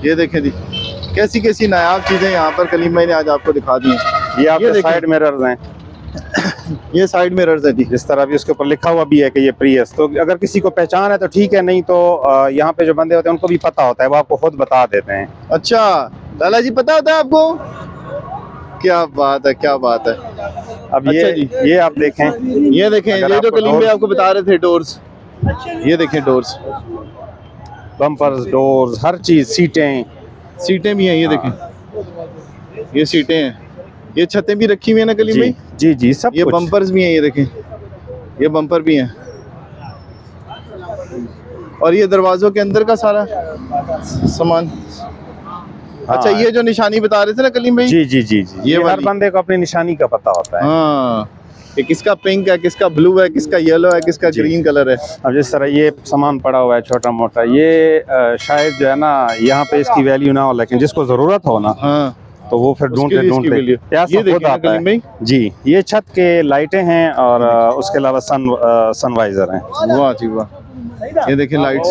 ये देखें जी, कैसी कैसी नायाब चीज़ें यहाँ पर कलीम भाई ने आज आपको दिखा दी हैं। ये आपके साइड मिरर्स हैं, ये साइड मिरर्स है जी। जिस तरह भी उसके ऊपर लिखा हुआ भी है कि ये प्रियस, तो अगर किसी को पहचान है तो ठीक है, नहीं तो यहाँ पे जो बंदे होते हैं उनको भी पता होता है, वो आपको खुद बता देते हैं। अच्छा लाला जी, पता होता है आपको? क्या बात है, क्या बात है। अब अच्छा ये आप देखें, ये देखें, अगर ये जो आपको कलीम भाई आपको बता रहे थे डोर्स, ये देखें डोर्स, बम्पर्स, डोर्स, हर चीज, सीटें भी हैं। ये देखें, ये सीटें हैं, ये छतें भी रखी हुई है ना कलीम भाई? जी जी, सब ये कुछ। बम्पर्स भी हैं, ये देखें, ये बम्पर भी हैं। और ये दरवाजों के अंदर का सारा सामान। अच्छा, ये जो निशानी बता रहे थे ना कलीम भाई? जी जी जी जी, ये हर बंदे को अपनी निशानी का पता होता है। हाँ, कि किसका पिंक है, किसका ब्लू है, किसका येलो है, किसका ग्रीन कलर है। अब जिस तरह ये सामान पड़ा हुआ है छोटा मोटा, ये शायद जो है ना यहाँ पे इसकी वैल्यू ना हो, लेकिन जिसको जरूरत हो ना, हाँ, तो वो फिर ढूंढते ढूंढते ये देखिए ना कलीम भाई। जी, ये छत के लाइटें हैं और उसके अलावा सनवाइजर हैं। वाह जी वाह, ये देखिए लाइट्स।